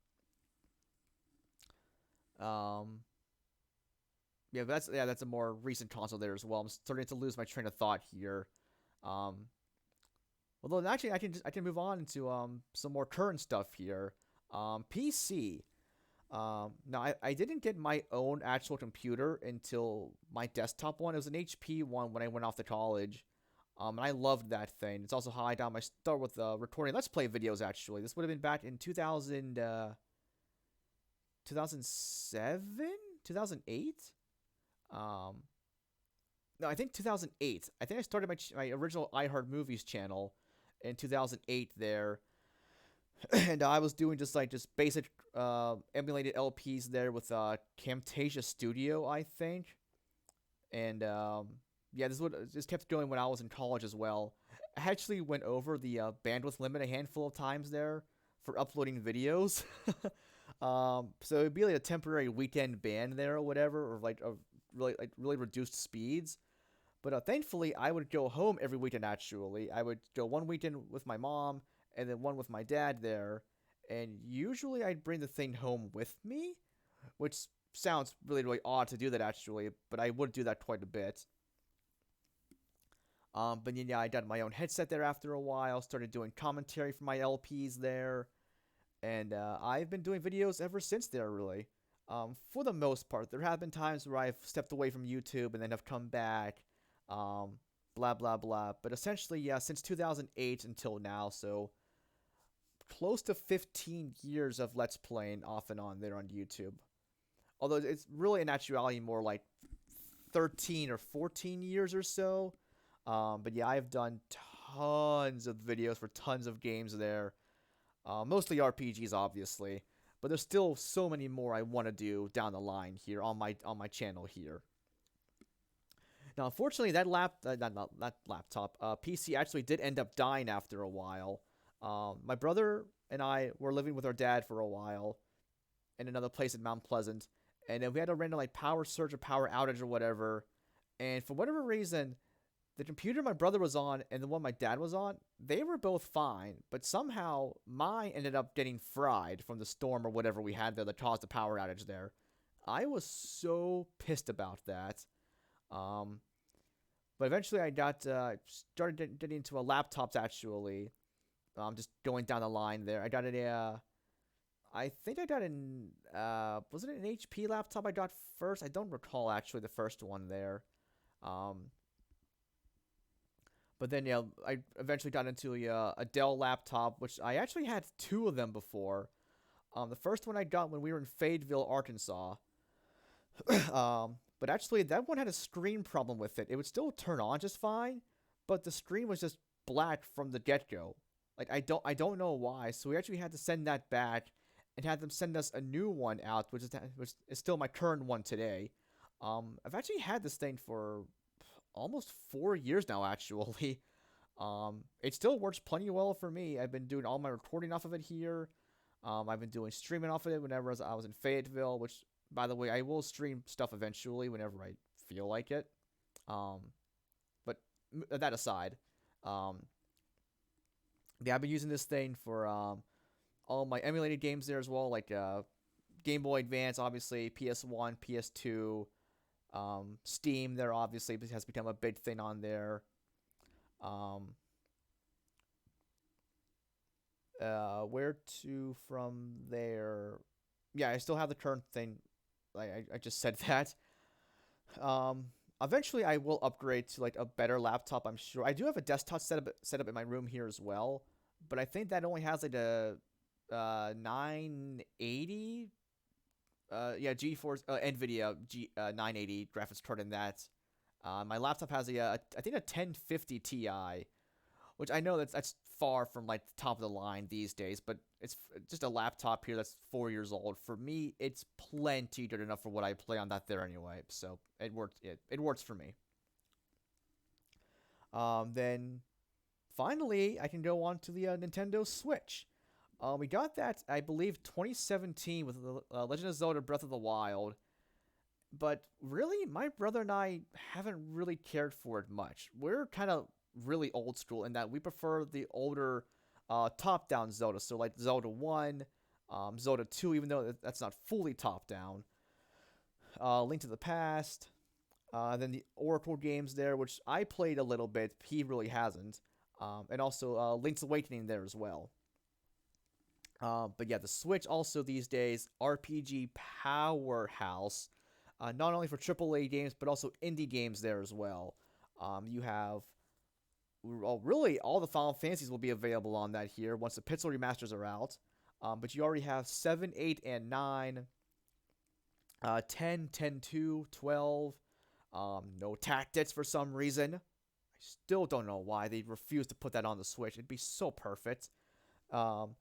Um, that's a more recent console there as well. I'm starting to lose my train of thought here. Um, Although actually, I can move on into some more current stuff here. PC. Now I didn't get my own actual computer until my desktop one. It was an HP one when I went off to college. And I loved that thing. It's also how I got my start with recording Let's Play videos. Actually, this would have been back in 2007, 2008. Um, no, I think 2008. I think I started my original iHeart Movies channel in 2008 there, and I was doing just basic emulated LPs there with Camtasia Studio, I think, and yeah, this kept going when I was in college as well. I actually went over the bandwidth limit a handful of times there for uploading videos. So it'd be like a temporary weekend ban there or whatever, or like a really reduced speeds. But thankfully, I would go home every weekend. Actually, I would go one weekend with my mom and then one with my dad there, and usually I'd bring the thing home with me, which sounds really odd to do that actually, but I would do that quite a bit. But yeah, I got my own headset there after a while. Started doing commentary for my LPs there, and I've been doing videos ever since there. Really, for the most part, there have been times where I've stepped away from YouTube and then have come back. Um, Blah blah blah. But essentially, yeah, since 2008 until now, so close to 15 years of Let's Playing off and on there on YouTube. Although it's really in actuality more like 13 or 14 years or so. But yeah, I've done tons of videos for tons of games there. Mostly RPGs, obviously. But there's still so many more I want to do down the line here on my channel here. Now, unfortunately, that laptop, PC actually did end up dying after a while. My brother and I were living with our dad for a while in another place in Mount Pleasant, and then we had a random like power surge or power outage or whatever. And for whatever reason, the computer my brother was on and the one my dad was on, they were both fine, but somehow mine ended up getting fried from the storm or whatever we had there that caused the power outage there. I was so pissed about that. Um, but eventually I got started getting into a laptops actually. Just going down the line there. I got it. I think I got an. Was it an HP laptop I got first? I don't recall actually the first one there. Um, but then yeah, I eventually got into a Dell laptop, which I actually had two of them before. The first one I got when we were in Fayetteville, Arkansas. But actually, that one had a screen problem with it. It would still turn on just fine, but the screen was just black from the get go. Like I don't know why. So we actually had to send that back and had them send us a new one out, which is still my current one today. I've actually had this thing for almost 4 years now. Actually, it still works plenty well for me. I've been doing all my recording off of it here. I've been doing streaming off of it whenever I was in Fayetteville, which, by the way, I will stream stuff eventually whenever I feel like it. Um, but that aside, um, yeah, I've been using this thing for all my emulated games there as well, like Game Boy Advance, obviously, PS1, PS2, Steam. There obviously has become a big thing on there. Um, where to from there? Yeah, I still have the current thing. I just said that. Um, Eventually I will upgrade to like a better laptop. I'm sure I do have a desktop set up in my room here as well, but I think that only has like a 980. Yeah, GeForce Nvidia 980 graphics card in that. My laptop has I think a 1050 Ti, which I know that's far from like the top of the line these days, but it's just a laptop here that's 4 years old. For me, it's plenty good enough for what I play on that there anyway. So it works. It works for me. Then finally, I can go on to the Nintendo Switch. We got that, I believe, 2017 with Legend of Zelda Breath of the Wild. But really, my brother and I haven't really cared for it much. We're kind of really old school in that we prefer the older top-down Zelda. So like Zelda 1, Zelda 2, even though that's not fully top-down. Link to the Past, then the Oracle games there, which I played a little bit. He really hasn't. And also Link's Awakening there as well. But yeah, the Switch also these days, RPG powerhouse. Not only for AAA games, but also indie games there as well. You have, well, really, all the Final Fantasies will be available on that here once the Pixel remasters are out. But you already have 7, 8, and 9, 10, 10, 2, 12. No tactics for some reason. I still don't know why they refuse to put that on the Switch. It'd be so perfect. Um,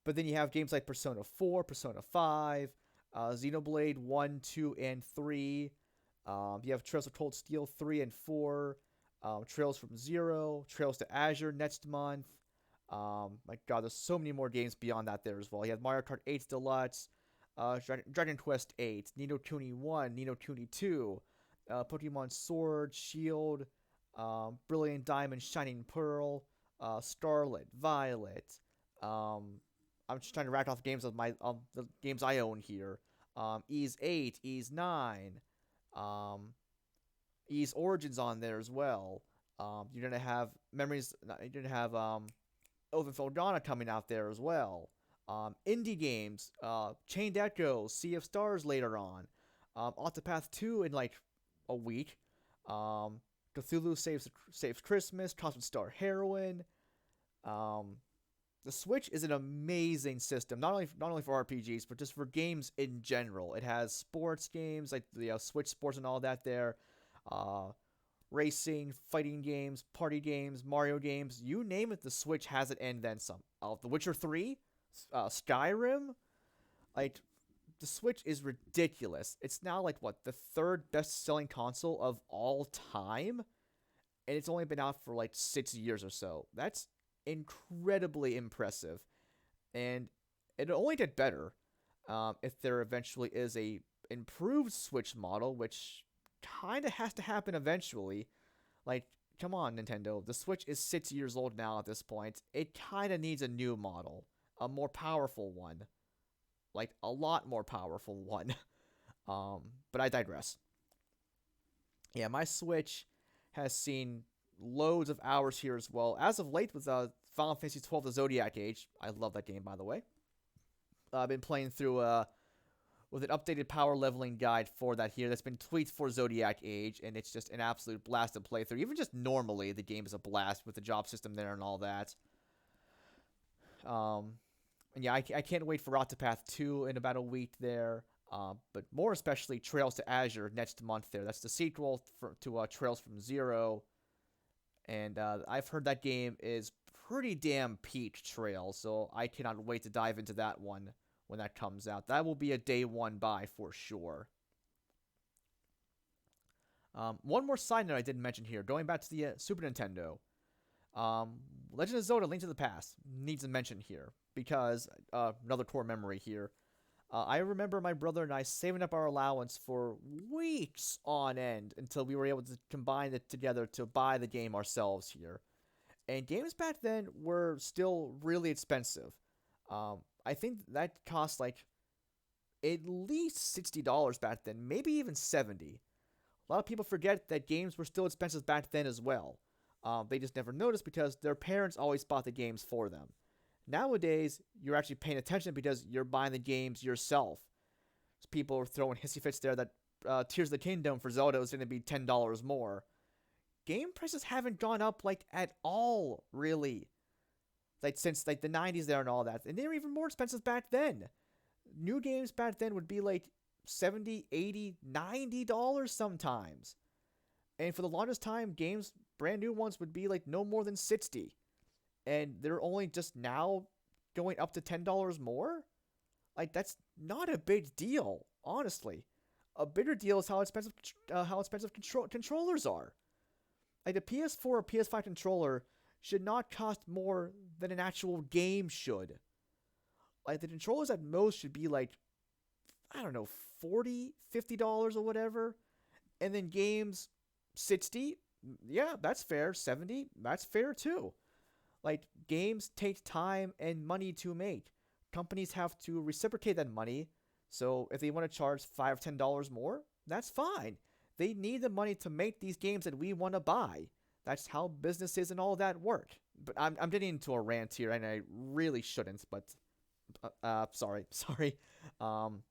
but then you have games like Persona 4, Persona 5, Xenoblade 1, 2, and 3. You have Trails of Cold Steel 3 and 4. Trails from Zero, Trails to Azure next month. My God, there's so many more games beyond that there as well. You have Mario Kart 8 Deluxe, Dragon Quest 8, Ni no Kuni 1, Ni no Kuni 2, Pokemon Sword, Shield, Brilliant Diamond, Shining Pearl, Scarlet, Violet. I'm just trying to rack off games of the games I own here. Ys 8, Ys 9, Ys Origins on there as well. You're gonna have memories. You're gonna have Oath of Felghana coming out there as well. Indie games, Chained Echoes, Sea of Stars later on. Octopath 2 in like a week. Cthulhu Saves Christmas, Cosmic Star Heroine. The Switch is an amazing system, not only for RPGs, but just for games in general. It has sports games like the Switch Sports and all that there, racing, fighting games, party games, Mario games, you name it. The Switch has it and then some. The Witcher 3, Skyrim, like the Switch is ridiculous. It's now like what, the third best-selling console of all time, and it's only been out for like 6 years or so. That's incredibly impressive, and it'll only get better if there eventually is a improved Switch model, which kind of has to happen eventually. Like, come on, Nintendo, the Switch is 6 years old now at this point. It kind of needs a new model, a more powerful one, like a lot more powerful one. But I digress. Yeah, my Switch has seen loads of hours here as well. As of late with Final Fantasy XII The Zodiac Age. I love that game, by the way. I've been playing through with an updated power leveling guide for that here that's been tweaked for Zodiac Age, and it's just an absolute blast to play through. Even just normally, the game is a blast with the job system there and all that. And yeah, I can't wait for Octopath 2 in about a week there. But more especially Trails to Azure next month there. That's the sequel to Trails from Zero. And I've heard that game is pretty damn peak Trail, so I cannot wait to dive into that one when that comes out. That will be a day one buy for sure. One more side note I didn't mention here, going back to the Super Nintendo. Legend of Zelda Link to the Past needs a mention here, because another core memory here. I remember my brother and I saving up our allowance for weeks on end until we were able to combine it together to buy the game ourselves here. And games back then were still really expensive. I think that cost like at least $60 back then, maybe even $70. A lot of people forget that games were still expensive back then as well. They just never noticed because their parents always bought the games for them. Nowadays, you're actually paying attention because you're buying the games yourself. People are throwing hissy fits there that Tears of the Kingdom for Zelda is going to be $10 more. Game prices haven't gone up like at all, really. Like since like the 90s there and all that. And they were even more expensive back then. New games back then would be like $70, $80, $90 sometimes. And for the longest time, games, brand new ones, would be like no more than $60. And they're only just now going up to $10 more? Like, that's not a big deal, honestly. A bigger deal is how expensive controllers are. Like, the PS4 or PS5 controller should not cost more than an actual game should. Like the controllers at most should be like, I don't know, 40, $50 or whatever. And then games 60, yeah, that's fair. 70, that's fair too. Like games take time and money to make. Companies have to reciprocate that money. So if they want to charge $5, $10 more, that's fine. They need the money to make these games that we want to buy. That's how businesses and all that work. But I'm getting into a rant here, and I really shouldn't. But sorry, sorry. Um,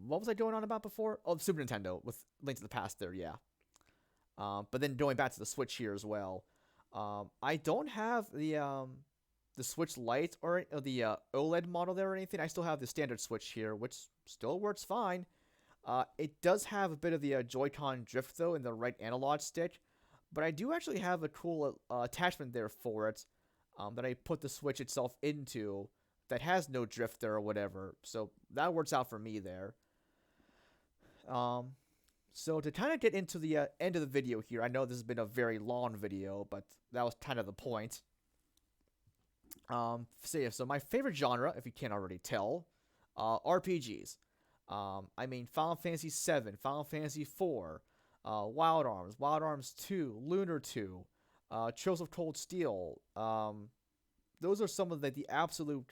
what was I going on about before? Oh, Super Nintendo with Link to the Past. There, yeah. But then going back to the Switch here as well. I don't have the Switch Lite or the OLED model there or anything. I still have the standard Switch here, which still works fine. It does have a bit of the Joy-Con drift though in the right analog stick, but I do actually have a cool attachment there for it that I put the Switch itself into that has no drift there or whatever. So that works out for me there. Um, so to kind of get into the end of the video here, I know this has been a very long video, but that was kind of the point. So my favorite genre, if you can't already tell, RPGs. I mean Final Fantasy VII, Final Fantasy IV, Wild Arms 2, Lunar 2, Trails of Cold Steel. Those are some of the absolute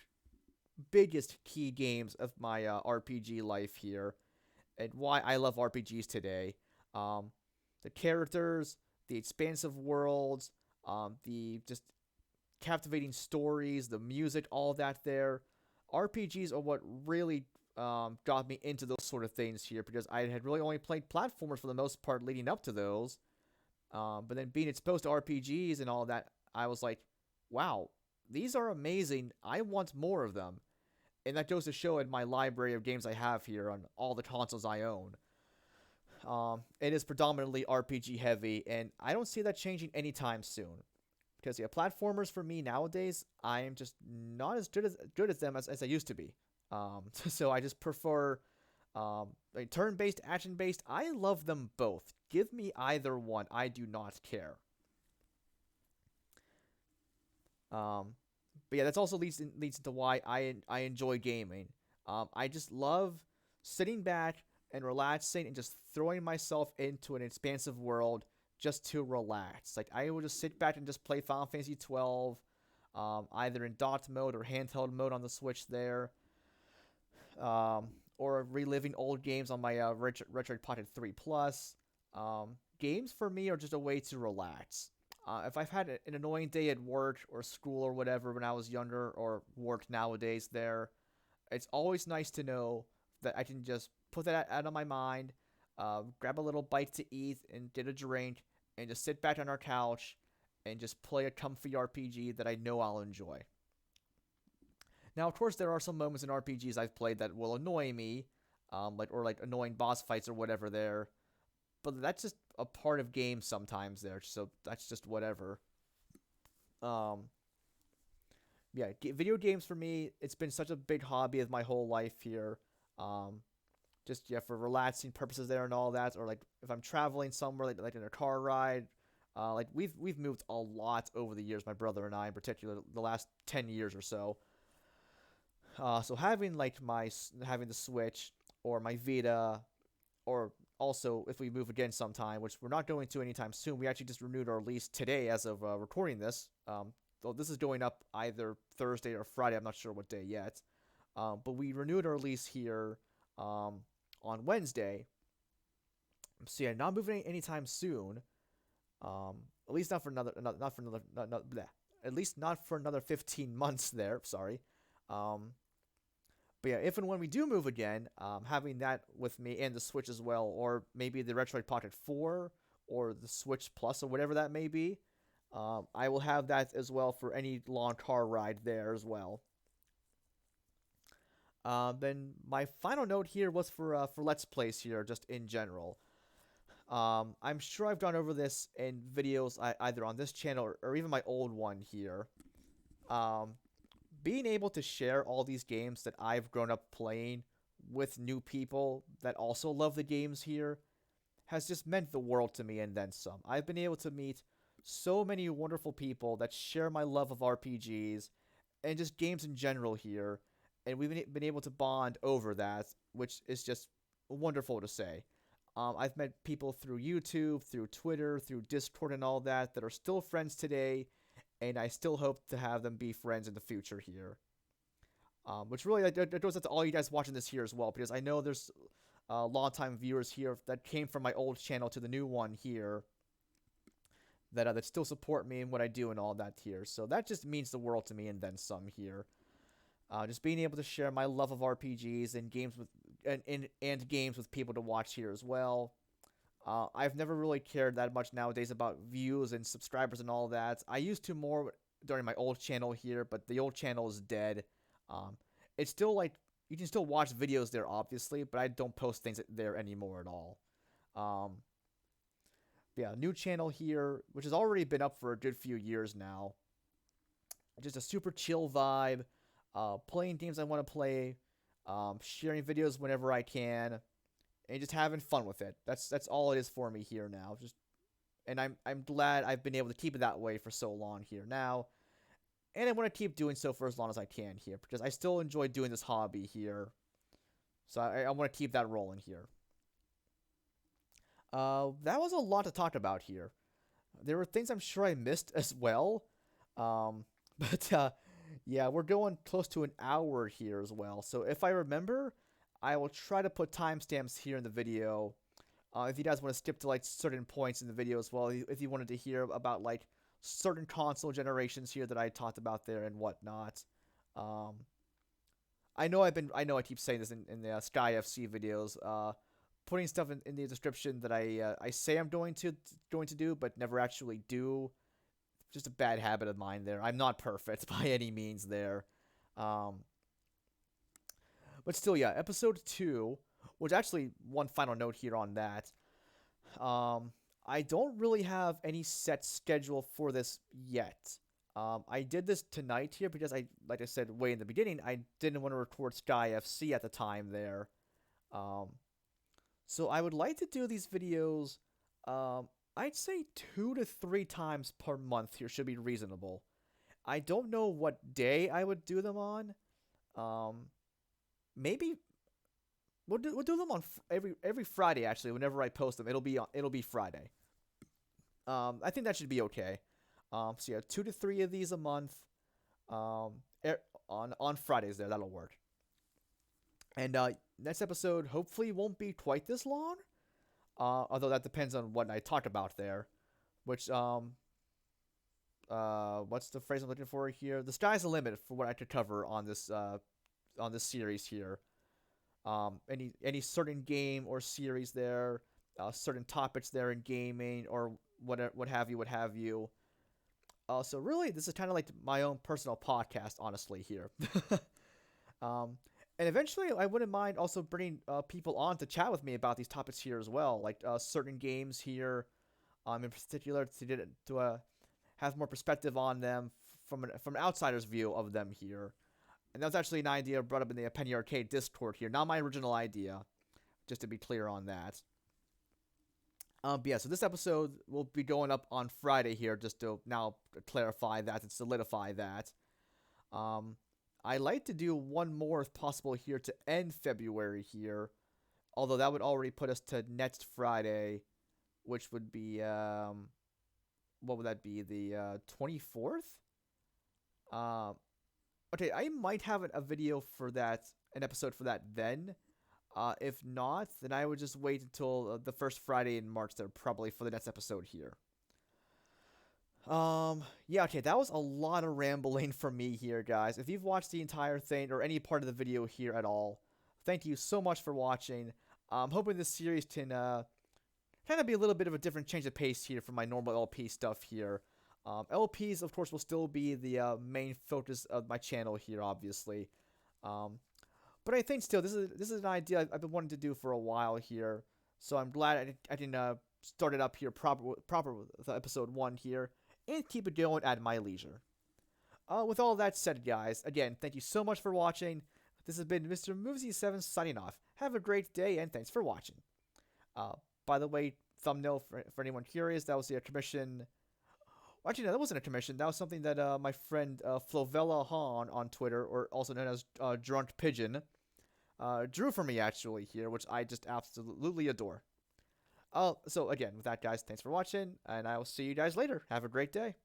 biggest key games of my RPG life here, and why I love RPGs today. The characters, the expansive worlds, the just captivating stories, the music, all that there. RPGs are what really got me into those sort of things here because I had really only played platformers for the most part leading up to those. But then being exposed to RPGs and all that, I was like, wow, these are amazing. I want more of them. And that goes to show in my library of games I have here on all the consoles I own. It is predominantly RPG heavy, and I don't see that changing anytime soon. Because yeah, platformers for me nowadays, I am just not as good as them as I used to be. So I just prefer like turn-based, action-based. I love them both. Give me either one. I do not care. But yeah, that's also leads into why I enjoy gaming. I just love sitting back and relaxing and just throwing myself into an expansive world just to relax. Like I will just sit back and just play Final Fantasy 12, either in docked mode or handheld mode on the Switch there, or reliving old games on my Retro Pocket 3 Plus. Games for me are just a way to relax. If I've had an annoying day at work or school or whatever when I was younger, or work nowadays there, it's always nice to know that I can just put that out of my mind, grab a little bite to eat and get a drink, and just sit back on our couch and just play a comfy RPG that I know I'll enjoy. Now, of course, there are some moments in RPGs I've played that will annoy me, like annoying boss fights or whatever there, but that's just a part of games sometimes there, so that's just whatever. Um, yeah, video games for me, it's been such a big hobby of my whole life here. Um, just yeah, for relaxing purposes there and all that, or like if I'm traveling somewhere, like in a car ride. Like we've moved a lot over the years, my brother and I in particular, the last 10 years or so. So having having the Switch or my Vita, or also if we move again sometime, which we're not going to anytime soon. We actually just renewed our lease today as of recording this. Though this is going up either Thursday or Friday. I'm not sure what day yet. But we renewed our lease here on Wednesday. So yeah, not moving anytime soon. At least not for at least not for another 15 months there. Sorry. But yeah, if and when we do move again, having that with me and the Switch as well, or maybe the Retroid Pocket 4 or the Switch Plus or whatever that may be, I will have that as well for any long car ride there as well. Then my final note here was for Let's Plays here, just in general. I'm sure I've gone over this in videos either on this channel or even my old one here. Being able to share all these games that I've grown up playing with new people that also love the games here has just meant the world to me and then some. I've been able to meet so many wonderful people that share my love of RPGs and just games in general here. And we've been able to bond over that, which is just wonderful to say. I've met people through YouTube, through Twitter, through Discord, and all that are still friends today, and I still hope to have them be friends in the future here. Which really that goes out to all you guys watching this here as well, because I know there's longtime viewers here that came from my old channel to the new one here that still support me and what I do and all that here. So that just means the world to me and then some here. Just being able to share my love of RPGs and games with and games with people to watch here as well. I've never really cared that much nowadays about views and subscribers and all that. I used to more during my old channel here, but the old channel is dead. It's still like you can still watch videos there, obviously, but I don't post things there anymore at all. Um, yeah, new channel here, which has already been up for a good few years now. Just a super chill vibe. Playing games I want to play, sharing videos whenever I can, and just having fun with it. That's all it is for me here now. And I'm glad I've been able to keep it that way for so long here now, and I want to keep doing so for as long as I can here because I still enjoy doing this hobby here. So I want to keep that rolling here. That was a lot to talk about here. There were things I'm sure I missed as well. But yeah, we're going close to an hour here as well. So if I remember, I will try to put timestamps here in the video. If you guys want to skip to like certain points in the video as well, if you wanted to hear about like certain console generations here that I talked about there and whatnot. Um, I know I keep saying this in the Sky FC videos. Putting stuff in the description that I say I'm going to do, but never actually do. Just a bad habit of mine there. I'm not perfect by any means there. Um, but still, yeah, episode 2, which actually one final note here on that. I don't really have any set schedule for this yet. I did this tonight here because like I said way in the beginning, I didn't want to record Sky FC at the time there. So I would like to do these videos, I'd say 2 to 3 times per month here should be reasonable. I don't know what day I would do them on. Maybe we'll do them on every Friday actually. Whenever I post them, it'll be Friday. I think that should be okay. So yeah, 2 to 3 of these a month. On Fridays there, that'll work. And next episode hopefully won't be quite this long. Although that depends on what I talk about there. Which what's the phrase I'm looking for here? The sky's the limit for what I could cover on this series here. Any certain game or series there, certain topics there in gaming or what have you. So really, this is kind of like my own personal podcast, honestly, here. And eventually, I wouldn't mind also bringing people on to chat with me about these topics here as well, like certain games here, in particular, to have more perspective on them from an outsider's view of them here. And that was actually an idea brought up in the Penny Arcade Discord here, not my original idea, just to be clear on that. But yeah, so this episode will be going up on Friday here, just to now clarify that and solidify that. I like to do one more if possible here to end February here, although that would already put us to next Friday, which would be what would that be, the 24th? Okay, I might have a video for that, an episode for that then. If not, then I would just wait until the first Friday in March there, probably, for the next episode here. Yeah, okay, that was a lot of rambling from me here, guys. If you've watched the entire thing or any part of the video here at all, thank you so much for watching. I'm hoping this series can kind of be a little bit of a different change of pace here from my normal LP stuff here. LPs, of course, will still be the main focus of my channel here, obviously. But I think still, this is an idea I've been wanting to do for a while here. So I'm glad I can start it up here proper with episode 1 here, and keep it going at my leisure. With all that said, guys, again, thank you so much for watching. This has been Mr. Movesy7 signing off. Have a great day, and thanks for watching. By the way, thumbnail for anyone curious, that was the commission. Actually, no, that wasn't a commission. That was something that my friend Flovella Hahn on Twitter, or also known as Drunk Pigeon, drew for me actually here, which I just absolutely adore. So again, with that, guys, thanks for watching, and I will see you guys later. Have a great day.